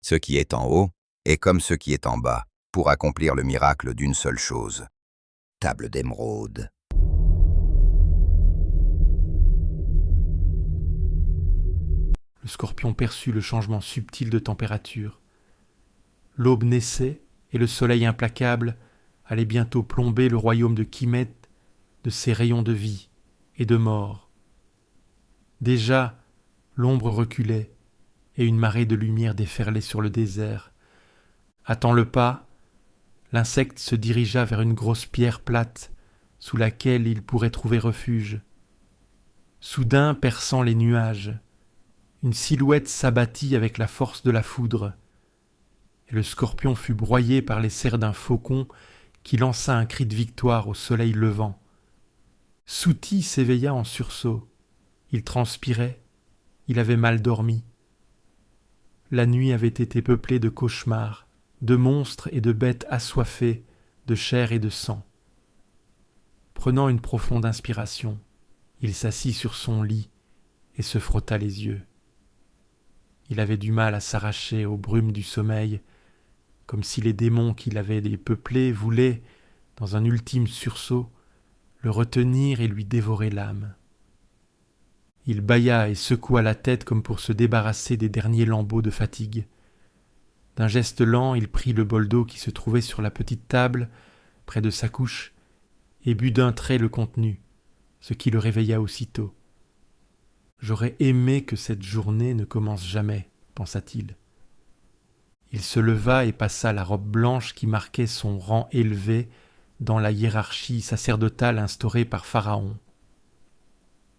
Ce qui est en haut est comme ce qui est en bas, pour accomplir le miracle d'une seule chose. Table d'émeraude. Le scorpion perçut le changement subtil de température. L'aube naissait et le soleil implacable allait bientôt plomber le royaume de Kemet de ses rayons de vie et de mort. Déjà, l'ombre reculait et une marée de lumière déferlait sur le désert. Hâtant le pas, l'insecte se dirigea vers une grosse pierre plate sous laquelle il pourrait trouver refuge. Soudain, perçant les nuages, une silhouette s'abattit avec la force de la foudre, et le scorpion fut broyé par les serres d'un faucon qui lança un cri de victoire au soleil levant. Souti s'éveilla en sursaut. Il transpirait, il avait mal dormi. La nuit avait été peuplée de cauchemars, de monstres et de bêtes assoiffées de chair et de sang. Prenant une profonde inspiration, il s'assit sur son lit et se frotta les yeux. Il avait du mal à s'arracher aux brumes du sommeil, comme si les démons qui l'avaient dépeuplé voulaient, dans un ultime sursaut, le retenir et lui dévorer l'âme. Il bâilla et secoua la tête comme pour se débarrasser des derniers lambeaux de fatigue. D'un geste lent, il prit le bol d'eau qui se trouvait sur la petite table, près de sa couche, et but d'un trait le contenu, ce qui le réveilla aussitôt. « J'aurais aimé que cette journée ne commence jamais, » pensa-t-il. Il se leva et passa la robe blanche qui marquait son rang élevé dans la hiérarchie sacerdotale instaurée par Pharaon.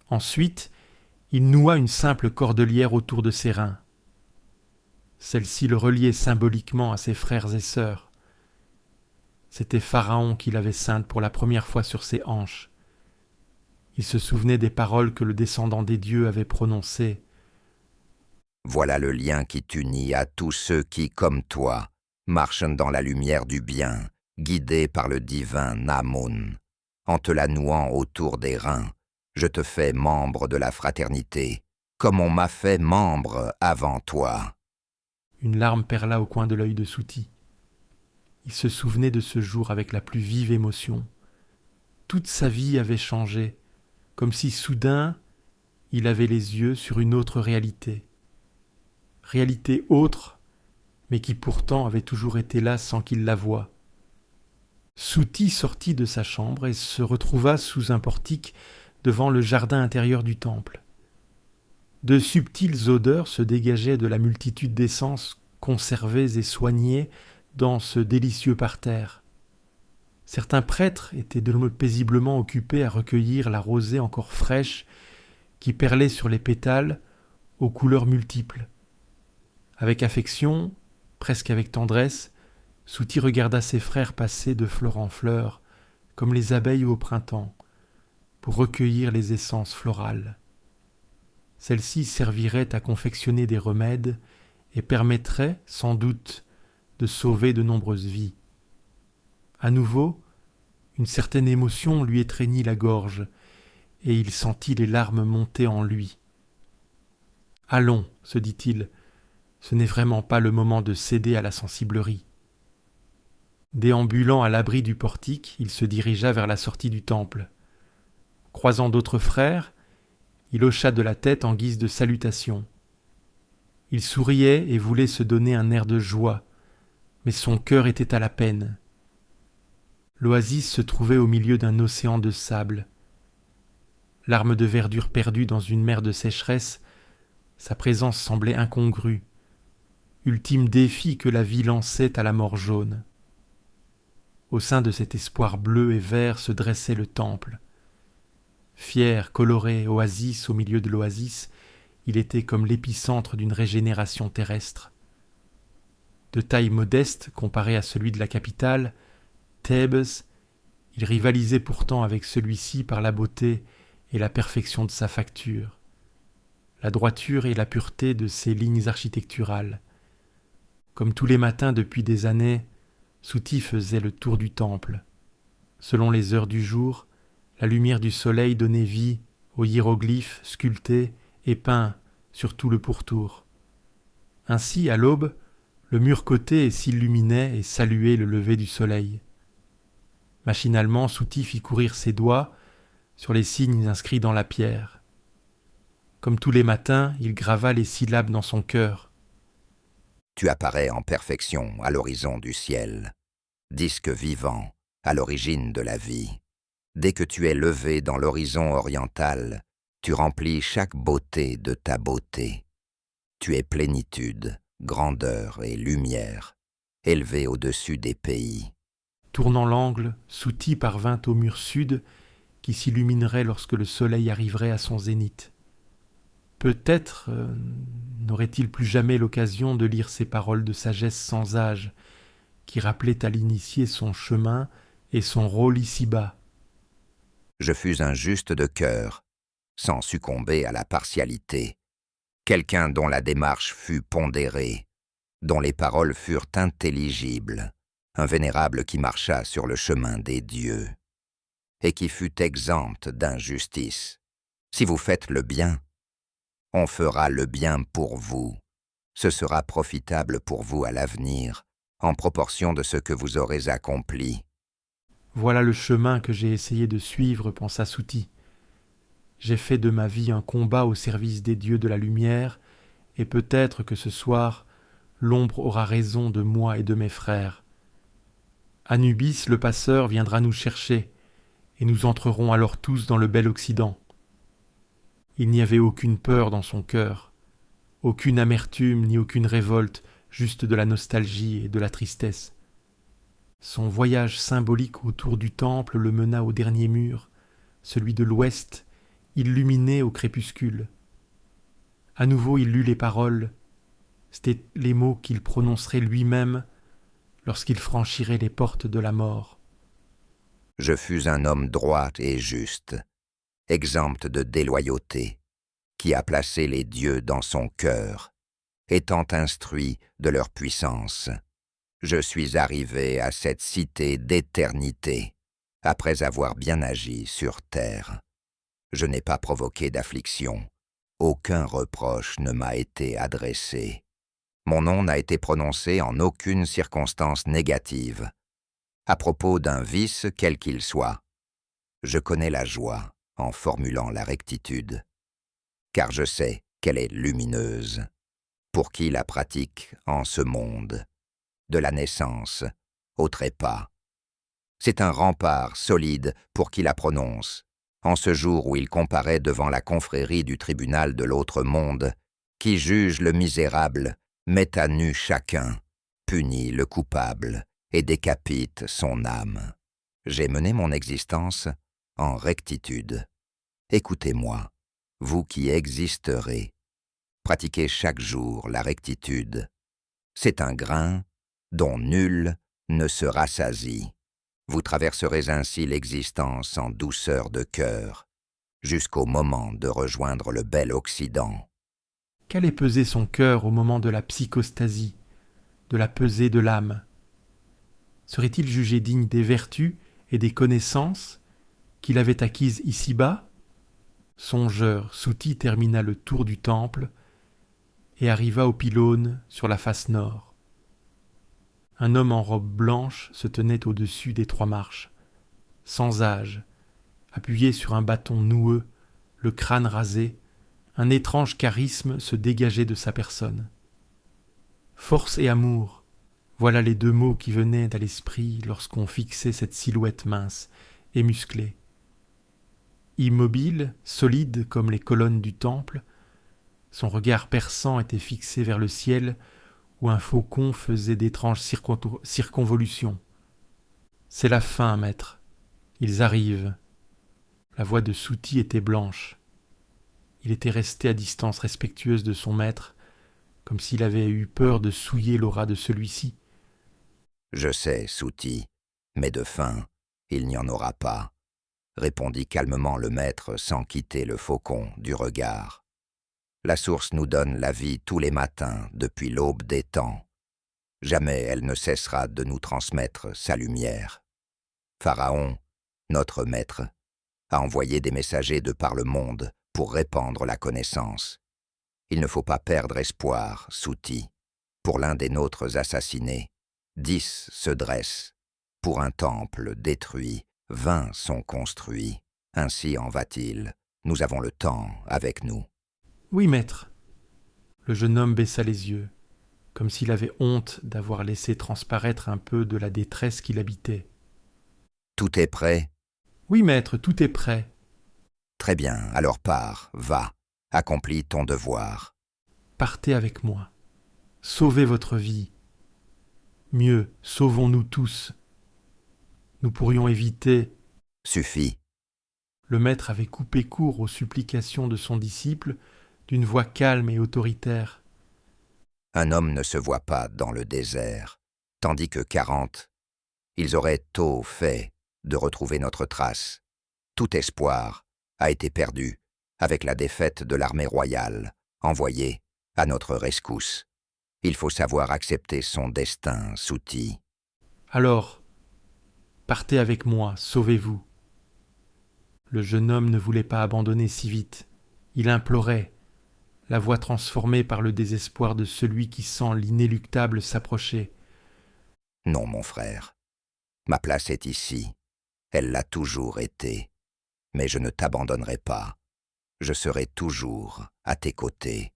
Ensuite, il noua une simple cordelière autour de ses reins. Celle-ci le reliait symboliquement à ses frères et sœurs. C'était Pharaon qui l'avait ceinte pour la première fois sur ses hanches. Il se souvenait des paroles que le descendant des dieux avait prononcées. Voilà le lien qui t'unit à tous ceux qui, comme toi, marchent dans la lumière du bien, guidés par le divin Namun. En te la nouant autour des reins, je te fais membre de la fraternité, comme on m'a fait membre avant toi. Une larme perla au coin de l'œil de Souti. Il se souvenait de ce jour avec la plus vive émotion. Toute sa vie avait changé, comme si soudain il avait les yeux sur une autre réalité. Réalité autre, mais qui pourtant avait toujours été là sans qu'il la voie. Souti sortit de sa chambre et se retrouva sous un portique devant le jardin intérieur du temple. De subtiles odeurs se dégageaient de la multitude d'essences conservées et soignées dans ce délicieux parterre. Certains prêtres étaient paisiblement occupés à recueillir la rosée encore fraîche qui perlait sur les pétales aux couleurs multiples. Avec affection, presque avec tendresse, Souti regarda ses frères passer de fleur en fleur, comme les abeilles au printemps, pour recueillir les essences florales. Celles-ci serviraient à confectionner des remèdes et permettraient, sans doute, de sauver de nombreuses vies. À nouveau, une certaine émotion lui étreignit la gorge, et il sentit les larmes monter en lui. « Allons, se dit-il, ce n'est vraiment pas le moment de céder à la sensiblerie. » Déambulant à l'abri du portique, il se dirigea vers la sortie du temple. Croisant d'autres frères, il hocha de la tête en guise de salutation. Il souriait et voulait se donner un air de joie, mais son cœur était à la peine. L'oasis se trouvait au milieu d'un océan de sable. Larme de verdure perdue dans une mer de sécheresse, sa présence semblait incongrue, ultime défi que la vie lançait à la mort jaune. Au sein de cet espoir bleu et vert se dressait le temple. Fier, coloré, oasis au milieu de l'oasis, il était comme l'épicentre d'une régénération terrestre. De taille modeste comparé à celui de la capitale, Thébes, il rivalisait pourtant avec celui-ci par la beauté et la perfection de sa facture, la droiture et la pureté de ses lignes architecturales. Comme tous les matins depuis des années, Souti faisait le tour du temple. Selon les heures du jour, la lumière du soleil donnait vie aux hiéroglyphes sculptés et peints sur tout le pourtour. Ainsi, à l'aube, Le mur côté s'illuminait et saluait le lever du soleil. Machinalement, Souti fit courir ses doigts sur les signes inscrits dans la pierre. Comme tous les matins, il grava les syllabes dans son cœur. Tu apparais en perfection à l'horizon du ciel, disque vivant à l'origine de la vie. Dès que tu es levé dans l'horizon oriental, tu remplis chaque beauté de ta beauté. Tu es plénitude, grandeur et lumière, élevé au-dessus des pays. Tournant l'angle, Souti parvint au mur sud qui s'illuminerait lorsque le soleil arriverait à son zénith. Peut-être n'aurait-il plus jamais l'occasion de lire ces paroles de sagesse sans âge qui rappelaient à l'initié son chemin et son rôle ici-bas. Je fus un juste de cœur, sans succomber à la partialité. Quelqu'un dont la démarche fut pondérée, dont les paroles furent intelligibles, un vénérable qui marcha sur le chemin des dieux, et qui fut exempt d'injustice. Si vous faites le bien, on fera le bien pour vous. Ce sera profitable pour vous à l'avenir, en proportion de ce que vous aurez accompli. Voilà le chemin que j'ai essayé de suivre, pensa Souti. J'ai fait de ma vie un combat au service des dieux de la lumière, et peut-être que ce soir, l'ombre aura raison de moi et de mes frères. Anubis, le passeur, viendra nous chercher, et nous entrerons alors tous dans le bel Occident. Il n'y avait aucune peur dans son cœur, aucune amertume ni aucune révolte, juste de la nostalgie et de la tristesse. Son voyage symbolique autour du temple le mena au dernier mur, celui de l'ouest, illuminé au crépuscule. À nouveau il lut les paroles, c'étaient les mots qu'il prononcerait lui-même lorsqu'il franchirait les portes de la mort. Je fus un homme droit et juste, exempt de déloyauté, qui a placé les dieux dans son cœur, étant instruit de leur puissance. Je suis arrivé à cette cité d'éternité, après avoir bien agi sur terre. Je n'ai pas provoqué d'affliction, aucun reproche ne m'a été adressé. Mon nom n'a été prononcé en aucune circonstance négative, à propos d'un vice quel qu'il soit. Je connais la joie en formulant la rectitude, car je sais qu'elle est lumineuse, pour qui la pratique en ce monde, de la naissance au trépas. C'est un rempart solide pour qui la prononce, en ce jour où il comparaît devant la confrérie du tribunal de l'autre monde, qui juge le misérable, met à nu chacun, punit le coupable et décapite son âme. J'ai mené mon existence en rectitude. Écoutez-moi, vous qui existerez, pratiquez chaque jour la rectitude. C'est un grain dont nul ne se rassasie. Vous traverserez ainsi l'existence en douceur de cœur, jusqu'au moment de rejoindre le bel Occident. Qu'allait peser son cœur au moment de la psychostasie, de la pesée de l'âme? Serait-il jugé digne des vertus et des connaissances qu'il avait acquises ici-bas? Songeur, Souti termina le tour du temple et arriva au pylône sur la face nord. Un homme en robe blanche se tenait au-dessus des 3 marches, sans âge, appuyé sur un bâton noueux, le crâne rasé, un étrange charisme se dégageait de sa personne. Force et amour, voilà les 2 mots qui venaient à l'esprit lorsqu'on fixait cette silhouette mince et musclée. Immobile, solide comme les colonnes du temple, son regard perçant était fixé vers le ciel où un faucon faisait d'étranges circonvolutions. « C'est la fin, maître. Ils arrivent. » La voix de Souti était blanche. Il était resté à distance respectueuse de son maître, comme s'il avait eu peur de souiller l'aura de celui-ci. « Je sais, Souti, mais de fin, il n'y en aura pas, » répondit calmement le maître sans quitter le faucon du regard. La source nous donne la vie tous les matins depuis l'aube des temps. Jamais elle ne cessera de nous transmettre sa lumière. Pharaon, notre maître, a envoyé des messagers de par le monde pour répandre la connaissance. Il ne faut pas perdre espoir, Souti. Pour l'un des nôtres assassinés, 10 se dressent. Pour un temple détruit, 20 sont construits. Ainsi en va-t-il. Nous avons le temps avec nous. Oui, maître. Le jeune homme baissa les yeux, comme s'il avait honte d'avoir laissé transparaître un peu de la détresse qui l'habitait. Tout est prêt? Oui, maître, tout est prêt. Très bien, alors pars, va, accomplis ton devoir. Partez avec moi. Sauvez votre vie. Mieux, sauvons-nous tous. Nous pourrions éviter. Suffit. Le maître avait coupé court aux supplications de son disciple d'une voix calme et autoritaire. Un homme ne se voit pas dans le désert, tandis que 40, ils auraient tôt fait de retrouver notre trace. Tout espoir a été perdu avec la défaite de l'armée royale, envoyée à notre rescousse. Il faut savoir accepter son destin, Souti. Alors, partez avec moi, sauvez-vous. Le jeune homme ne voulait pas abandonner si vite. Il implorait, la voix transformée par le désespoir de celui qui sent l'inéluctable s'approcher. Non, mon frère. Ma place est ici. Elle l'a toujours été. Mais je ne t'abandonnerai pas. Je serai toujours à tes côtés.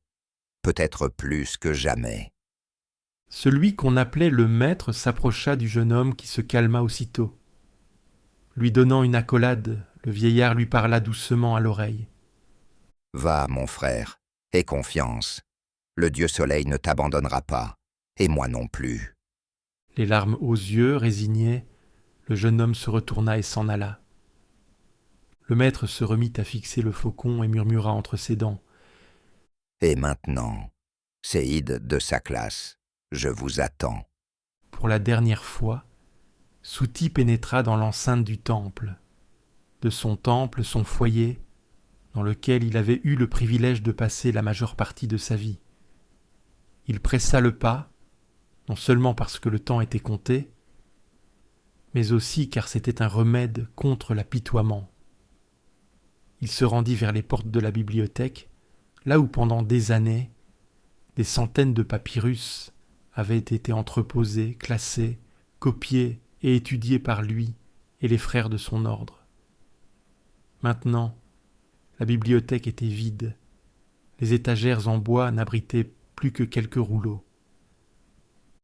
Peut-être plus que jamais. Celui qu'on appelait le maître s'approcha du jeune homme qui se calma aussitôt. Lui donnant une accolade, le vieillard lui parla doucement à l'oreille. « Va, mon frère, aie confiance. Le dieu soleil ne t'abandonnera pas, et moi non plus. » Les larmes aux yeux, résigné, le jeune homme se retourna et s'en alla. Le maître se remit à fixer le faucon et murmura entre ses dents. « Et maintenant, séide de sa classe, je vous attends. » Pour la dernière fois, Souti pénétra dans l'enceinte du temple. De son temple, son foyer, dans lequel il avait eu le privilège de passer la majeure partie de sa vie. Il pressa le pas, non seulement parce que le temps était compté, mais aussi car c'était un remède contre l'apitoiement. Il se rendit vers les portes de la bibliothèque, là où pendant des années, des centaines de papyrus avaient été entreposés, classés, copiés et étudiés par lui et les frères de son ordre. Maintenant, la bibliothèque était vide. Les étagères en bois n'abritaient plus que quelques rouleaux.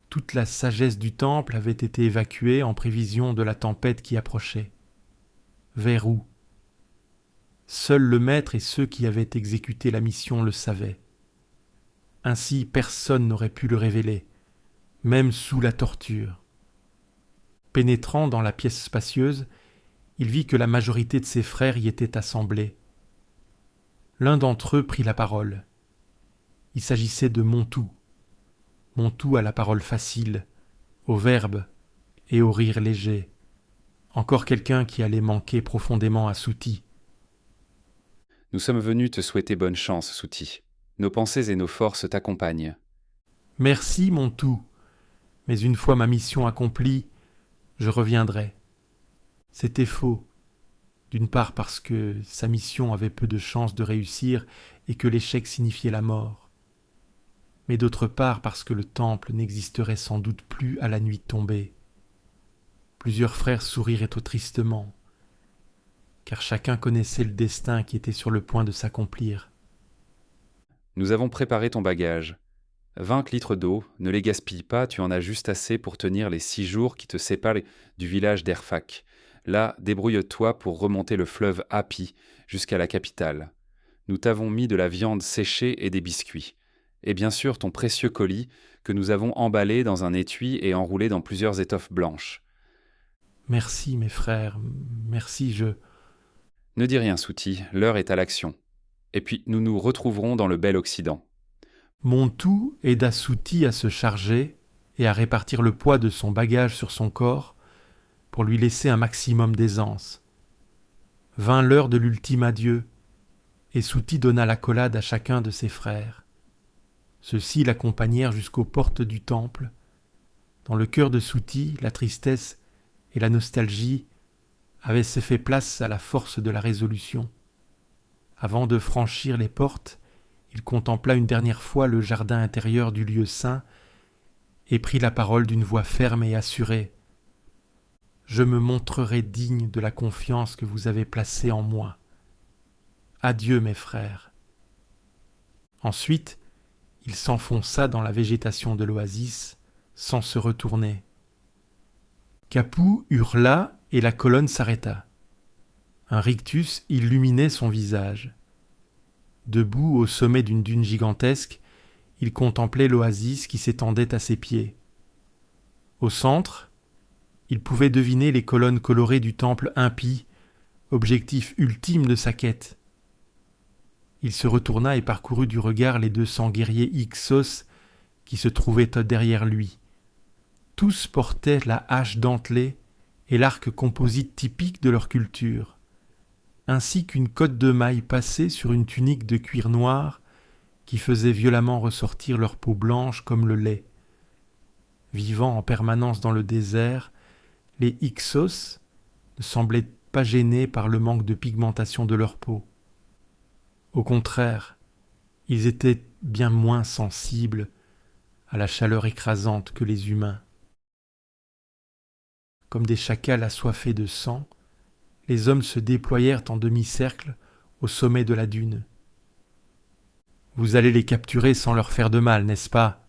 Toute la sagesse du temple avait été évacuée en prévision de la tempête qui approchait. Vers où? Seul le maître et ceux qui avaient exécuté la mission le savaient. Ainsi personne n'aurait pu le révéler, même sous la torture. Pénétrant dans la pièce spacieuse, il vit que la majorité de ses frères y étaient assemblés. L'un d'entre eux prit la parole. Il s'agissait de Montou. Montou à la parole facile, au verbe et au rire léger. Encore quelqu'un qui allait manquer profondément à Souti. Nous sommes venus te souhaiter bonne chance, Souti. Nos pensées et nos forces t'accompagnent. Merci, Montou, mais une fois ma mission accomplie, je reviendrai. C'était faux. D'une part parce que sa mission avait peu de chances de réussir et que l'échec signifiait la mort. Mais d'autre part parce que le temple n'existerait sans doute plus à la nuit tombée. Plusieurs frères souriraient tristement, car chacun connaissait le destin qui était sur le point de s'accomplir. Nous avons préparé ton bagage. 20 litres d'eau, ne les gaspille pas, tu en as juste assez pour tenir les 6 jours qui te séparent du village d'Erfak. Là, débrouille-toi pour remonter le fleuve Hapi jusqu'à la capitale. Nous t'avons mis de la viande séchée et des biscuits. Et bien sûr ton précieux colis que nous avons emballé dans un étui et enroulé dans plusieurs étoffes blanches. Merci, mes frères, merci, Ne dis rien, Souti, l'heure est à l'action. Et puis nous nous retrouverons dans le bel Occident. Montou aida Souti à se charger et à répartir le poids de son bagage sur son corps pour lui laisser un maximum d'aisance. Vint l'heure de l'ultime adieu, et Souti donna l'accolade à chacun de ses frères. Ceux-ci l'accompagnèrent jusqu'aux portes du temple. Dans le cœur de Souti, la tristesse et la nostalgie avaient se fait place à la force de la résolution. Avant de franchir les portes, il contempla une dernière fois le jardin intérieur du lieu saint et prit la parole d'une voix ferme et assurée. « Je me montrerai digne de la confiance que vous avez placée en moi. Adieu mes frères. » Ensuite, il s'enfonça dans la végétation de l'oasis sans se retourner. Capou hurla et la colonne s'arrêta. Un rictus illuminait son visage. Debout au sommet d'une dune gigantesque, il contemplait l'oasis qui s'étendait à ses pieds. Au centre, il pouvait deviner les colonnes colorées du temple impie, objectif ultime de sa quête. Il se retourna et parcourut du regard les 200 guerriers Hyksos qui se trouvaient derrière lui. Tous portaient la hache dentelée et l'arc composite typique de leur culture, ainsi qu'une cotte de mailles passée sur une tunique de cuir noir qui faisait violemment ressortir leur peau blanche comme le lait. Vivant en permanence dans le désert, les Hyksos ne semblaient pas gênés par le manque de pigmentation de leur peau. Au contraire, ils étaient bien moins sensibles à la chaleur écrasante que les humains. Comme des chacals assoiffés de sang, les hommes se déployèrent en demi-cercle au sommet de la dune. « Vous allez les capturer sans leur faire de mal, n'est-ce pas ?»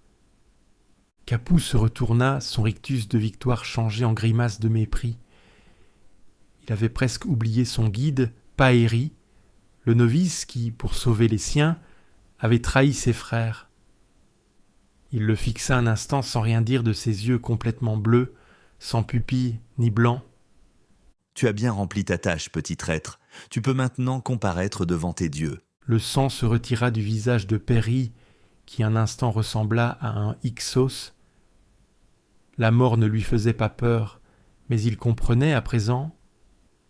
Capou se retourna, son rictus de victoire changé en grimace de mépris. Il avait presque oublié son guide, Paëri, le novice qui, pour sauver les siens, avait trahi ses frères. Il le fixa un instant sans rien dire de ses yeux complètement bleus, sans pupilles ni blancs. « Tu as bien rempli ta tâche, petit traître. Tu peux maintenant comparaître devant tes dieux. » Le sang se retira du visage de Paëri, qui un instant ressembla à un Hyksos. La mort ne lui faisait pas peur, mais il comprenait à présent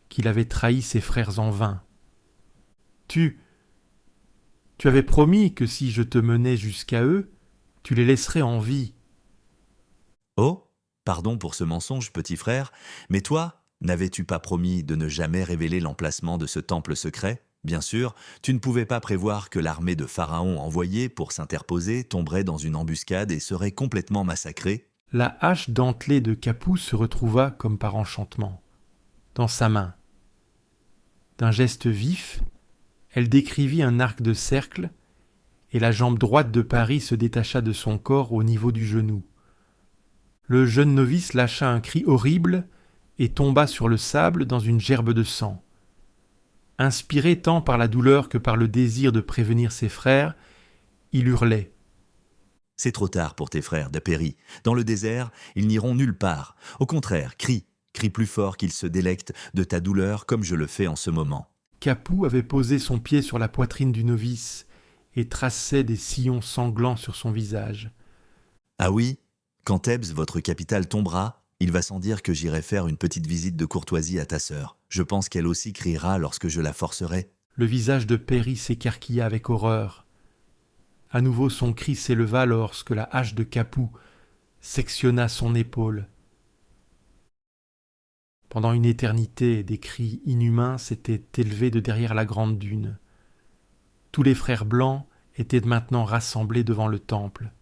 qu'il avait trahi ses frères en vain. Tu avais promis que si je te menais jusqu'à eux, tu les laisserais en vie. Oh, pardon pour ce mensonge, petit frère, mais toi, n'avais-tu pas promis de ne jamais révéler l'emplacement de ce temple secret ? Bien sûr, tu ne pouvais pas prévoir que l'armée de Pharaon envoyée pour s'interposer tomberait dans une embuscade et serait complètement massacrée. La hache dentelée de Capou se retrouva comme par enchantement, dans sa main. D'un geste vif, elle décrivit un arc de cercle, et la jambe droite de Paëri se détacha de son corps au niveau du genou. Le jeune novice lâcha un cri horrible et tomba sur le sable dans une gerbe de sang. Inspiré tant par la douleur que par le désir de prévenir ses frères, il hurlait. « C'est trop tard pour tes frères, Paëri. Dans le désert, ils n'iront nulle part. Au contraire, crie plus fort qu'ils se délectent de ta douleur comme je le fais en ce moment. » Capou avait posé son pied sur la poitrine du novice et traçait des sillons sanglants sur son visage. « Ah oui, quand Thèbes, votre capitale, tombera, il va sans dire que j'irai faire une petite visite de courtoisie à ta sœur. Je pense qu'elle aussi criera lorsque je la forcerai. » Le visage de Paëri s'écarquilla avec horreur. À nouveau son cri s'éleva lorsque la hache de Capou sectionna son épaule. Pendant une éternité, des cris inhumains s'étaient élevés de derrière la grande dune. Tous les frères blancs étaient maintenant rassemblés devant le temple.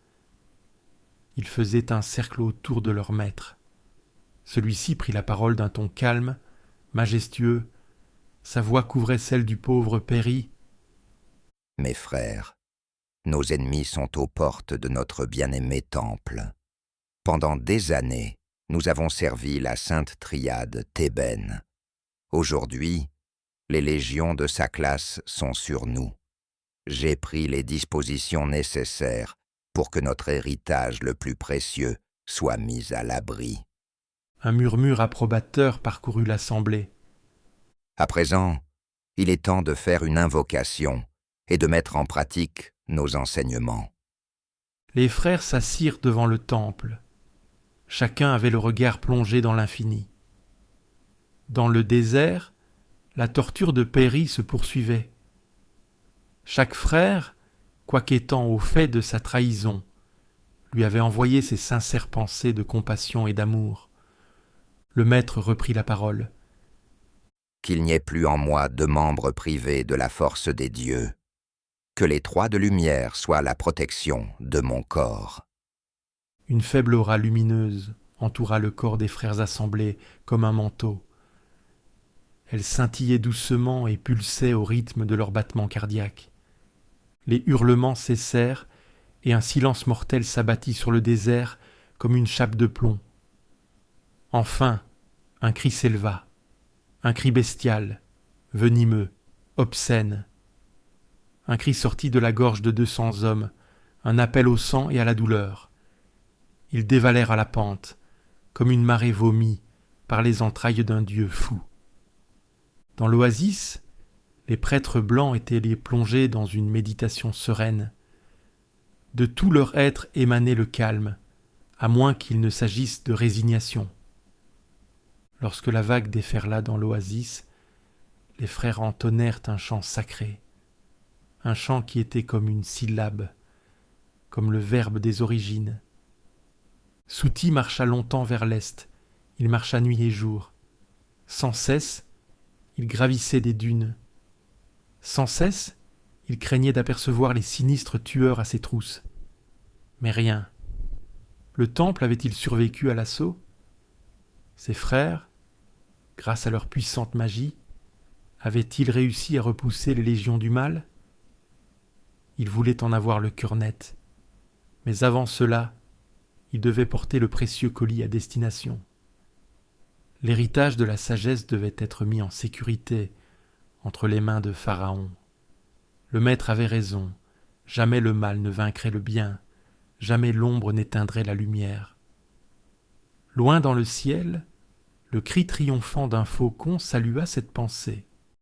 Ils faisaient un cercle autour de leur maître. Celui-ci prit la parole d'un ton calme, majestueux. Sa voix couvrait celle du pauvre Paëri. « Mes frères, nos ennemis sont aux portes de notre bien-aimé temple. Pendant des années, nous avons servi la sainte triade thébaine. Aujourd'hui, les légions de sa classe sont sur nous. J'ai pris les dispositions nécessaires pour que notre héritage le plus précieux soit mis à l'abri. » Un murmure approbateur parcourut l'assemblée. À présent, il est temps de faire une invocation et de mettre en pratique nos enseignements. Les frères s'assirent devant le temple. Chacun avait le regard plongé dans l'infini. Dans le désert, la torture de Paëri se poursuivait. Chaque frère, quoiqu'étant au fait de sa trahison, lui avait envoyé ses sincères pensées de compassion et d'amour. Le maître reprit la parole. « Qu'il n'y ait plus en moi de membres privés de la force des dieux. Que les trois de lumière soient la protection de mon corps. » Une faible aura lumineuse entoura le corps des frères assemblés comme un manteau. Elle scintillait doucement et pulsait au rythme de leurs battements cardiaques. Les hurlements cessèrent et un silence mortel s'abattit sur le désert comme une chape de plomb. Enfin, un cri s'éleva, un cri bestial, venimeux, obscène. Un cri sortit de la gorge de 200 hommes, un appel au sang et à la douleur. Ils dévalèrent à la pente, comme une marée vomie par les entrailles d'un dieu fou. Dans l'oasis, les prêtres blancs étaient les plongés dans une méditation sereine. De tout leur être émanait le calme, à moins qu'il ne s'agisse de résignation. Lorsque la vague déferla dans l'oasis, les frères entonnèrent un chant sacré, un chant qui était comme une syllabe, comme le verbe des origines. Souti marcha longtemps vers l'est, il marcha nuit et jour. Sans cesse, il gravissait des dunes. Sans cesse, il craignait d'apercevoir les sinistres tueurs à ses trousses. Mais rien. Le temple avait-il survécu à l'assaut ? Ses frères, grâce à leur puissante magie, avaient-ils réussi à repousser les légions du mal ? Il voulait en avoir le cœur net, mais avant cela, il devait porter le précieux colis à destination. L'héritage de la sagesse devait être mis en sécurité entre les mains de Pharaon. Le maître avait raison, jamais le mal ne vaincrait le bien, jamais l'ombre n'éteindrait la lumière. Loin dans le ciel, le cri triomphant d'un faucon salua cette pensée.